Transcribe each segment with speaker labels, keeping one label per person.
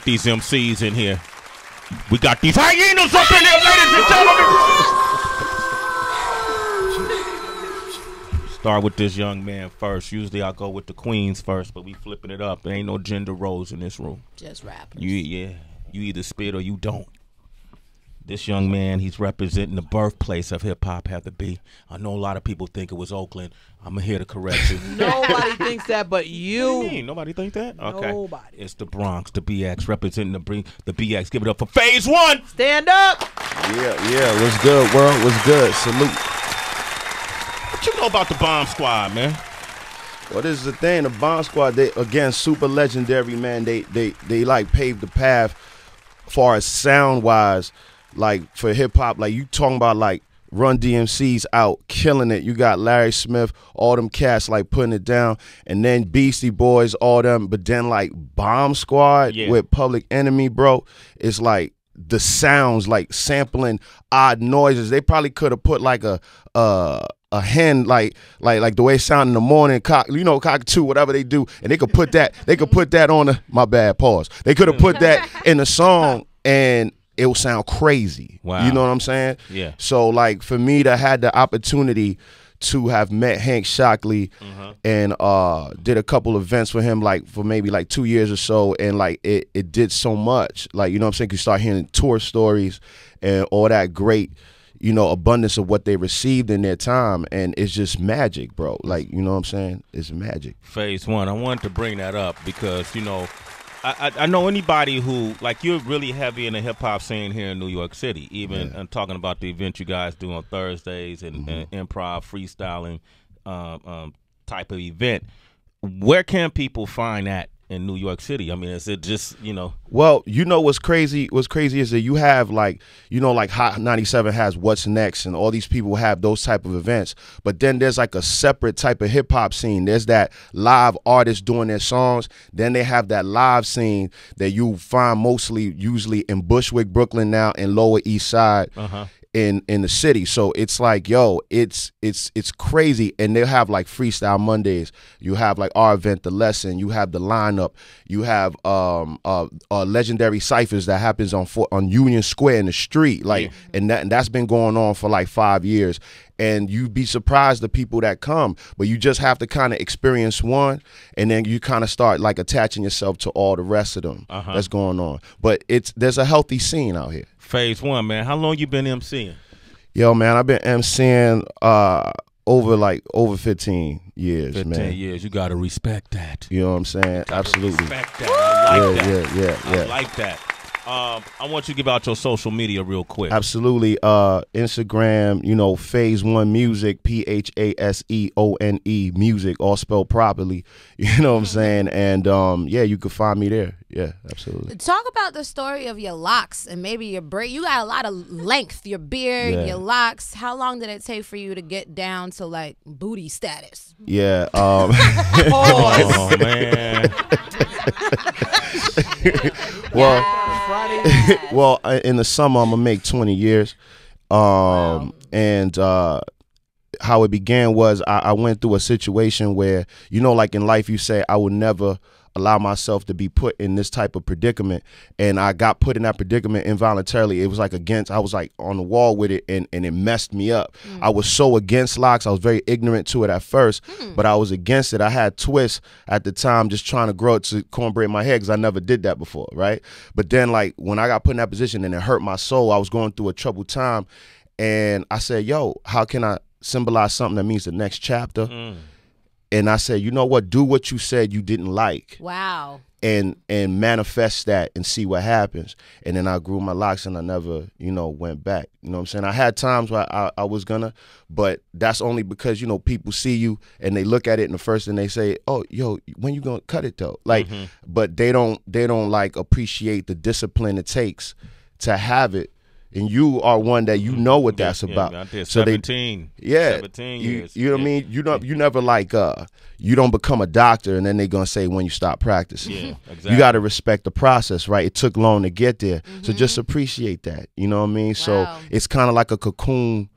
Speaker 1: these MCs in here. We got these hyenas up in here, ladies and gentlemen. Start with this young man first. Usually I go with the queens first, but we flipping it up. There ain't no gender roles in this room.
Speaker 2: Just rappers.
Speaker 1: You either spit or you don't. This young man, he's representing the birthplace of hip-hop, have to be. I know a lot of people think it was Oakland. I'm here to correct you.
Speaker 3: Nobody thinks that but you.
Speaker 1: What do you mean? Nobody think that? Okay.
Speaker 3: Nobody.
Speaker 1: It's the Bronx, the BX, representing the BX. Give it up for Phase1.
Speaker 3: Stand up.
Speaker 4: Yeah. What's good, world? What's good? Salute.
Speaker 1: What you know about the Bomb Squad, man?
Speaker 4: Well, this is the thing. The Bomb Squad, they again super legendary, man. They like paved the path, far as sound wise. Like for hip hop, like you talking about like Run DMC's out killing it. You got Larry Smith, all them cats like putting it down, and then Beastie Boys, all them. But then like Bomb Squad with Public Enemy, bro, it's like the sounds like sampling odd noises. They probably could have put like a hen like the way it sound in the morning, cockatoo, whatever they do, and they could put that. They could put that on the. My bad, pause. They could have put that in the song and it will sound crazy.
Speaker 1: Wow.
Speaker 4: You know what I'm saying?
Speaker 1: Yeah.
Speaker 4: So like for me to had the opportunity to have met Hank Shockley and did a couple events for him like for maybe like 2 years or so, and like it did so much. Like, you know what I'm saying? You start hearing tour stories and all that great, you know, abundance of what they received in their time, and it's just magic, bro. Like, you know what I'm saying? It's magic.
Speaker 1: Phase1. I wanted to bring that up because, you know, I know anybody who, like, you're really heavy in the hip-hop scene here in New York City, even and talking about the event you guys do on Thursdays and improv, freestyling type of event. Where can people find that in New York City? I mean, is it just, you know?
Speaker 4: Well, you know what's crazy? What's crazy is that you have like, you know, like Hot 97 has What's Next, and all these people have those type of events. But then there's like a separate type of hip hop scene. There's that live artists doing their songs. Then they have that live scene that you find usually in Bushwick, Brooklyn now, and Lower East Side. In the city. So it's like, yo, it's crazy. And they'll have like Freestyle Mondays. You have like our event, The Lesson. You have the lineup. You have legendary ciphers that happens on Union Square in the street. Like, and that's been going on for like 5 years. And you'd be surprised the people that come, but you just have to kind of experience one, and then you kind of start like attaching yourself to all the rest of them that's going on. But there's a healthy scene out here.
Speaker 1: Phase1, man. How long you been MCing?
Speaker 4: Yo, man, I've been MCing over 15 years,
Speaker 1: 15 years. You got to respect that.
Speaker 4: You know what I'm saying? Absolutely.
Speaker 1: Respect that. I like that.
Speaker 4: Yeah.
Speaker 1: I like that. I want you to give out your social media real quick.
Speaker 4: Absolutely. Instagram, you know, Phase1 Music, PHASEONE Music, all spelled properly. You know what I'm saying? And yeah, you can find me there. Yeah, absolutely.
Speaker 2: Talk about the story of your locks and maybe your braid. You got a lot of length, your beard, your locks. How long did it take for you to get down to like booty status?
Speaker 4: Yeah.
Speaker 1: Oh, man.
Speaker 4: Well, in the summer I'm gonna make 20 years, and how it began was I went through a situation where, you know, like in life you say I would never allow myself to be put in this type of predicament, and I got put in that predicament involuntarily. It was like I was like on the wall with it, and it messed me up. I was so against locks. I was very ignorant to it at first, but I was against it. I had twists at the time, just trying to grow it to cornbread my head because I never did that before, right? But then like when I got put in that position and it hurt my soul, I was going through a troubled time, and I said, yo, how can I symbolize something that means the next chapter? And I said, you know what? Do what you said you didn't like.
Speaker 2: Wow.
Speaker 4: And manifest that and see what happens. And then I grew my locks and I never, you know, went back. You know what I'm saying? I had times where I was gonna, but that's only because, you know, people see you and they look at it and the first thing they say, oh, yo, when you gonna cut it though? Like, but they don't like appreciate the discipline it takes to have it. And you are one that you know what that's about.
Speaker 1: I did 17.
Speaker 4: So
Speaker 1: 17 years.
Speaker 4: You know what I mean? You never like you don't become a doctor and then they're gonna say when you stop practicing.
Speaker 1: Yeah, exactly.
Speaker 4: You gotta respect the process, right? It took long to get there. So just appreciate that. You know what I mean?
Speaker 2: Wow.
Speaker 4: So it's kinda like a cocoon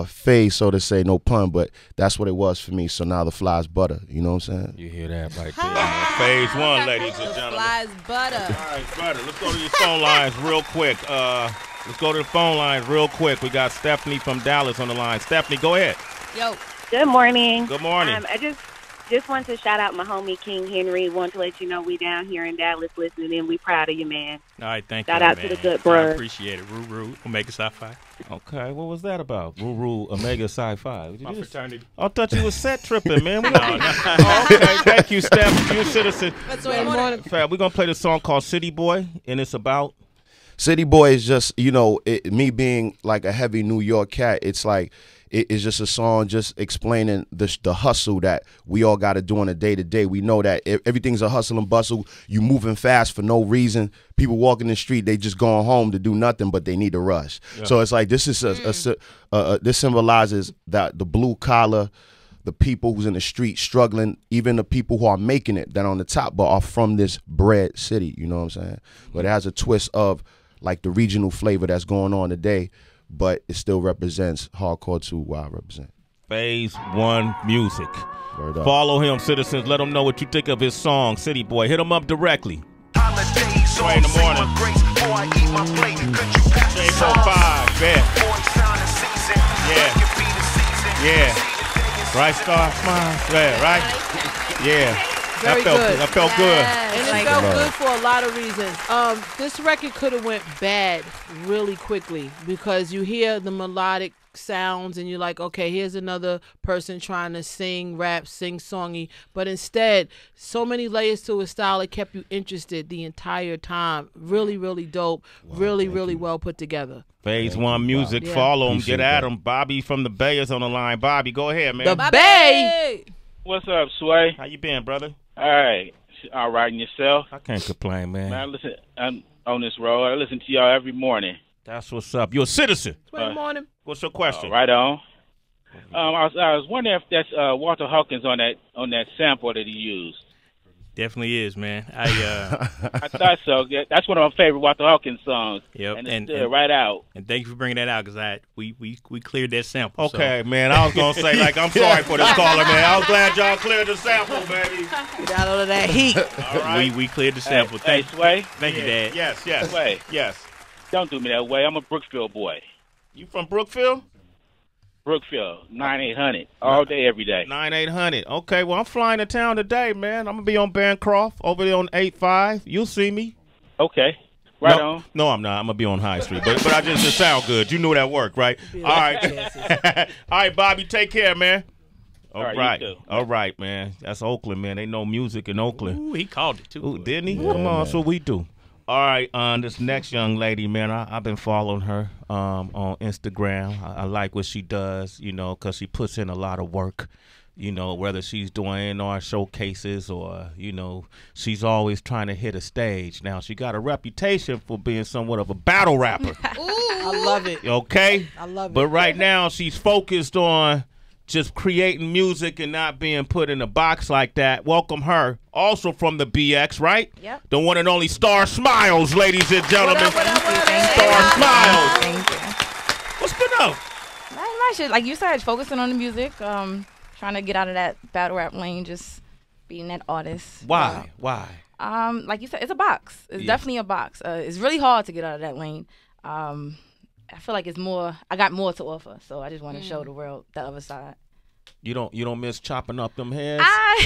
Speaker 4: phase, so to say, no pun, but that's what it was for me. So now the fly's butter. You know what I'm saying?
Speaker 1: You hear that right there, man. Phase 1, ladies and gentlemen.
Speaker 2: Flies butter.
Speaker 1: All right, butter. Let's go to your phone lines real quick. Let's go to the phone lines real quick. We got Stephanie from Dallas on the line. Stephanie, go ahead.
Speaker 2: Yo.
Speaker 5: Good morning.
Speaker 1: Good morning.
Speaker 5: I just want to shout out my homie King Henry. Want to let you know we down here in Dallas listening, and we proud of you, man.
Speaker 6: All right, thank you.
Speaker 5: Shout out
Speaker 6: man.
Speaker 5: to the good
Speaker 6: I
Speaker 5: bros.
Speaker 6: appreciate it. Ruru, Omega Sci-Fi.
Speaker 1: Okay, what was that about? Ruru Omega Sci-Fi.
Speaker 6: My fraternity.
Speaker 1: I thought you was set tripping, man. Oh, okay, thank you, Steph. You're a citizen.
Speaker 2: That's what I'm
Speaker 1: We're going to play this song called City Boy, and it's about...
Speaker 4: City Boy is just, me being like a heavy New York cat, it's like, it's just a song just explaining the hustle that we all got to do on a day-to-day. We know that everything's a hustle and bustle. You moving fast for no reason. People walking the street, they just going home to do nothing, but they need to rush. Yeah. So it's like this is this symbolizes that the blue collar, the people who's in the street struggling, even the people who are making it that are on the top, but are from this bread city. You know what I'm saying? But it has a twist of like the regional flavor that's going on today, but it still represents hardcore to what I represent.
Speaker 1: Phase 1 music. Follow him, citizens. Let him know what you think of his song, City Boy. Hit him up directly. Right in the morning. J45, yeah. Right Star, smile. Yeah, right? Yeah.
Speaker 3: Very good.
Speaker 1: That felt good.
Speaker 3: And it felt good for a lot of reasons. This record could have went bad really quickly because you hear the melodic sounds and you're like, okay, here's another person trying to sing, rap, sing songy. But instead, so many layers to his style, it kept you interested the entire time. Really, really dope. Wow, really well put together.
Speaker 1: Phase 1 music. Yeah. Follow him. Get at him. Bobby from the Bay is on the line. Bobby, go ahead, man.
Speaker 3: The Bay!
Speaker 7: What's up, Sway?
Speaker 1: How you been, brother?
Speaker 7: All right, and yourself?
Speaker 1: I can't complain, man.
Speaker 7: Man, listen, I'm on this road. I listen to y'all every morning.
Speaker 1: That's what's up. You're a citizen.
Speaker 3: Good morning.
Speaker 1: What's your question?
Speaker 7: Right on. I was wondering if that's Walter Hawkins on that sample that he used.
Speaker 6: Definitely is, man. I
Speaker 7: thought so. That's one of my favorite Walter Hawkins songs.
Speaker 6: Yep,
Speaker 7: and right out.
Speaker 6: And thank you for bringing that out because we cleared that sample.
Speaker 1: Okay, so. Man. I was gonna say I'm sorry for this caller, man. I was glad y'all cleared the sample, baby.
Speaker 3: Get out of that heat.
Speaker 1: All right.
Speaker 6: We cleared the sample.
Speaker 7: Hey, Sway.
Speaker 6: Thank you, Dad.
Speaker 1: Yes.
Speaker 7: Sway.
Speaker 1: Yes.
Speaker 7: Don't do me that way. I'm a Brookfield boy.
Speaker 1: You from Brookfield?
Speaker 7: Brookfield, 9800, all day, every day.
Speaker 1: 9800. Okay, well, I'm flying to town today, man. I'm going to be on Bancroft over there on 85. You'll see me.
Speaker 7: Okay. Right on.
Speaker 1: No, I'm not. I'm going to be on High Street. But I just sound good. You knew that worked, right? All right. All right, Bobby, take care, man. All right.
Speaker 7: You too.
Speaker 1: All right, man. That's Oakland, man. They know music in Oakland.
Speaker 6: Ooh, he called it, too.
Speaker 1: Ooh, didn't he?
Speaker 4: Yeah,
Speaker 1: Come on,
Speaker 4: man.
Speaker 1: that's what we do. All right, this next young lady, man, I've been following her on Instagram. I like what she does, because she puts in a lot of work, whether she's doing A&R showcases or, she's always trying to hit a stage. Now, she got a reputation for being somewhat of a battle rapper.
Speaker 3: I love it.
Speaker 1: Okay?
Speaker 3: I love it.
Speaker 1: But right now, she's focused on just creating music and not being put in a box like that. Welcome her. Also from the BX, right?
Speaker 8: Yep.
Speaker 1: The one and only Star Smilez, ladies and gentlemen.
Speaker 3: What up?
Speaker 1: Star Smilez.
Speaker 8: Thank you.
Speaker 1: What's been up?
Speaker 8: Not much. Like you said, focusing on the music. Trying to get out of that battle rap lane, just being that artist.
Speaker 1: Why? Why?
Speaker 8: Like you said, it's a box. It's definitely a box. It's really hard to get out of that lane. I feel like it's more. I got more to offer, so I just want to show the world the other side.
Speaker 1: You don't miss chopping up them heads?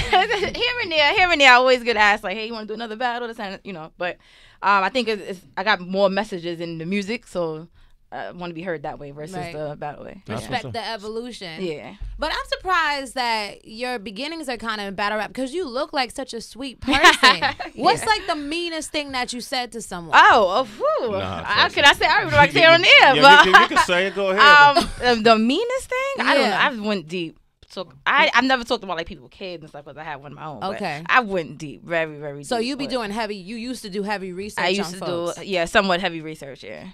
Speaker 8: Here and there, I always get asked like, "Hey, you want to do another battle?" But I think I got more messages in the music, so I want to be heard that way versus the battle way.
Speaker 2: Respect the evolution.
Speaker 8: Yeah.
Speaker 2: But I'm surprised that your beginnings are kind of in battle rap because you look like such a sweet person. What's like the meanest thing that you said to someone?
Speaker 8: Can I say? I don't know if I can say it on the air, but
Speaker 1: you can say it. Go ahead.
Speaker 8: The meanest thing? I don't know.
Speaker 2: Yeah.
Speaker 8: I went deep. So I've never talked about like people with kids and stuff because I have one of my own.
Speaker 2: Okay.
Speaker 8: But I went deep, very, very deep.
Speaker 2: So you be doing heavy. You used to do heavy research.
Speaker 8: I used to
Speaker 2: folks.
Speaker 8: do somewhat heavy research. Yeah.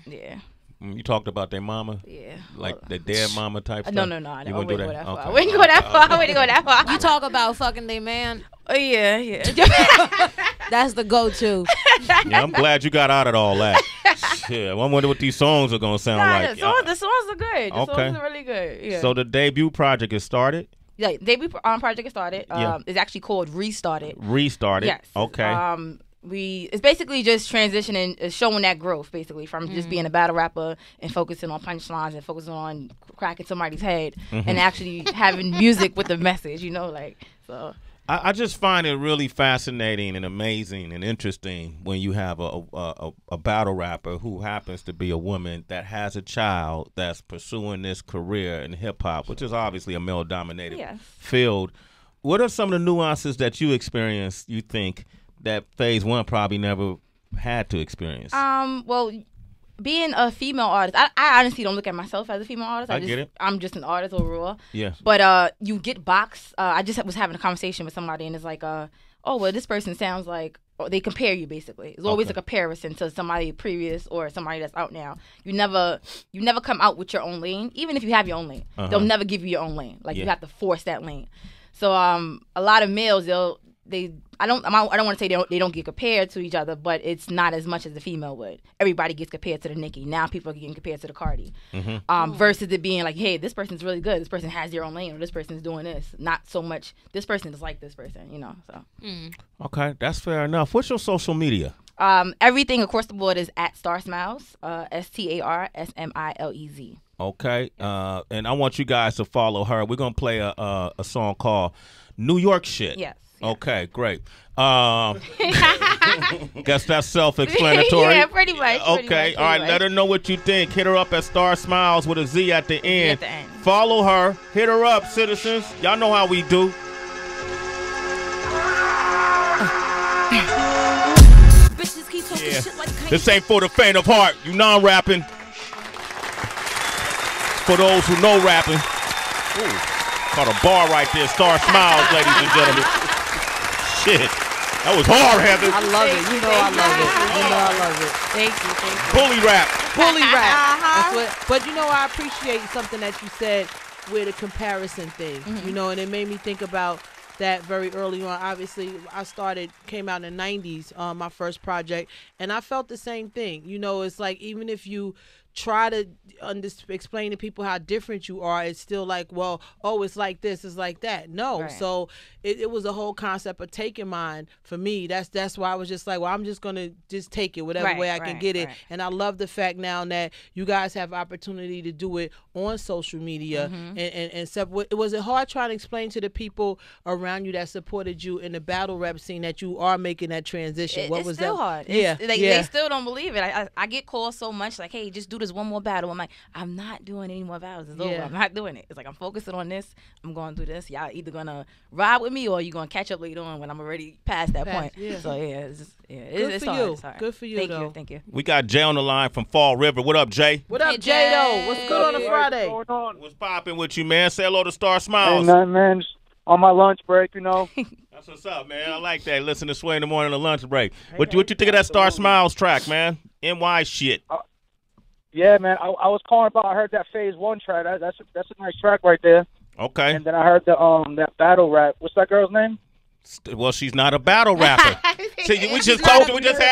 Speaker 8: Yeah.
Speaker 1: You talked about their mama?
Speaker 8: Yeah.
Speaker 1: Like the dead mama type stuff?
Speaker 8: No. I
Speaker 1: You
Speaker 8: wouldn't
Speaker 1: do
Speaker 8: go that far.
Speaker 1: Okay.
Speaker 8: I wouldn't go that far.
Speaker 2: You talk about fucking they man.
Speaker 8: Oh, yeah.
Speaker 2: That's the go-to.
Speaker 1: Yeah, I'm glad you got out of all that. Yeah, I wonder what these songs are gonna sound like.
Speaker 8: The songs are good. The songs are really good. Yeah.
Speaker 1: So the debut project is started.
Speaker 8: Yeah, debut project is started. It's actually called Restarted.
Speaker 1: Restarted.
Speaker 8: Yes.
Speaker 1: Okay.
Speaker 8: It's basically just transitioning, showing that growth, basically, from just being a battle rapper and focusing on punchlines and focusing on cracking somebody's head and actually having music with a message, so.
Speaker 1: I just find it really fascinating and amazing and interesting when you have a battle rapper who happens to be a woman that has a child that's pursuing this career in hip-hop, which is obviously a male-dominated field. What are some of the nuances that you experienced, you think, that Phase One probably never had to experience?
Speaker 8: Well, being a female artist, I honestly don't look at myself as a female artist.
Speaker 1: I get it.
Speaker 8: I'm just an artist overall.
Speaker 1: Yeah.
Speaker 8: But you get boxed. I just was having a conversation with somebody, and it's like, oh, well, this person sounds like. Or they compare you basically. It's always a comparison to somebody previous or somebody that's out now. You never come out with your own lane, even if you have your own lane. They'll never give you your own lane. Like you have to force that lane. So a lot of males I don't want to say they don't get compared to each other, but it's not as much as the female would. Everybody gets compared to the Nicki. Now people are getting compared to the Cardi. Versus it being like, hey, this person's really good. This person has their own lane, or this person's doing this. Not so much this person is like this person, So.
Speaker 1: Okay, that's fair enough. What's your social media?
Speaker 8: Everything across the board is at Star Smilez, StarSmilez.
Speaker 1: Okay, and I want you guys to follow her. We're gonna play a song called New York Shit.
Speaker 8: Yes.
Speaker 1: Okay, great. Guess that's self-explanatory.
Speaker 8: Yeah, pretty much.
Speaker 1: Okay, all right. Let her know what you think. Hit her up at Star Smilez with a Z at the end. Follow her. Hit her up, citizens. Y'all know how we do. Yeah. This ain't for the faint of heart. You non-rapping. For those who know rapping. Ooh, caught a bar right there. Star Smilez, ladies and gentlemen. Shit. That was hard, Heather.
Speaker 3: I love it. You know I love it. I love it.
Speaker 8: Thank you.
Speaker 1: Bully rap.
Speaker 3: Bully rap. That's what, but I appreciate something that you said with a comparison thing. And it made me think about that very early on. Obviously, came out in the 90s, my first project, and I felt the same thing. It's like even if you try to explain to people how different you are, it's still like, well, it's like this, it's like that. No. Right. So it was a whole concept of taking mine for me. That's why I was just like, well, I'm just gonna just take it whatever way I can get it. And I love the fact now that you guys have opportunity to do it on social media and stuff. Was it hard trying to explain to the people around you that supported you in the battle rap scene that you are making that transition?
Speaker 8: It's still hard. They still don't believe it. I get calls so much like, hey, just do this one more battle. I'm like, I'm not doing any more battles. It's over. I'm not doing it. It's like I'm focusing on this. I'm going through this. Y'all either gonna ride with me or you're gonna catch up later on when I'm already past that point. Yeah. So it's hard.
Speaker 3: Good for you.
Speaker 8: Thank you.
Speaker 1: We got Jay on the line from Fall River. What up, Jay?
Speaker 3: What up, Jay? Though? What's good on a Friday?
Speaker 7: What's going on?
Speaker 1: What's popping with you, man? Say hello to Star Smilez.
Speaker 7: Hey, nothing, man. Just on my lunch break,
Speaker 1: That's what's up, man. I like that. Listen to Sway in the morning on lunch break. What you think of that Star Smilez track, man? NY shit.
Speaker 7: Yeah, man. I was calling about. I heard that Phase One track. That's a nice track right there.
Speaker 1: Okay.
Speaker 7: And then I heard that battle rap. What's that girl's name?
Speaker 1: Well, she's not a battle rapper. See, we just had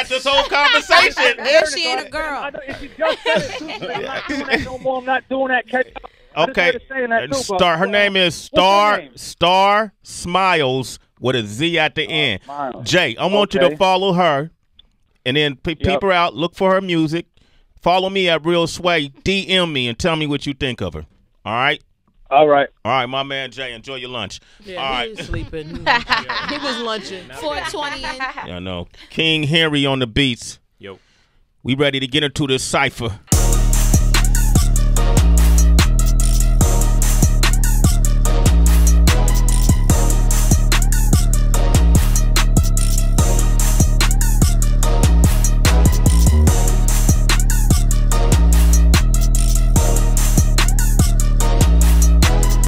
Speaker 1: this whole conversation.
Speaker 2: If she ain't a girl.
Speaker 7: If you just said it too, but I'm not doing that no more. I'm not doing that.
Speaker 1: Okay. Her name is Star Smilez with a Z at the end. Jay, I want you to follow her, and then peep her out. Look for her music. Follow me at Real Sway. DM me and tell me what you think of her. All right?
Speaker 7: All right,
Speaker 1: my man Jay. Enjoy your lunch.
Speaker 3: Yeah,
Speaker 1: all right.
Speaker 3: He was sleeping. He was lunching.
Speaker 2: 4:20 in.
Speaker 1: Yeah, I know. King Henry on the beats.
Speaker 6: Yo.
Speaker 1: We ready to get into this cipher.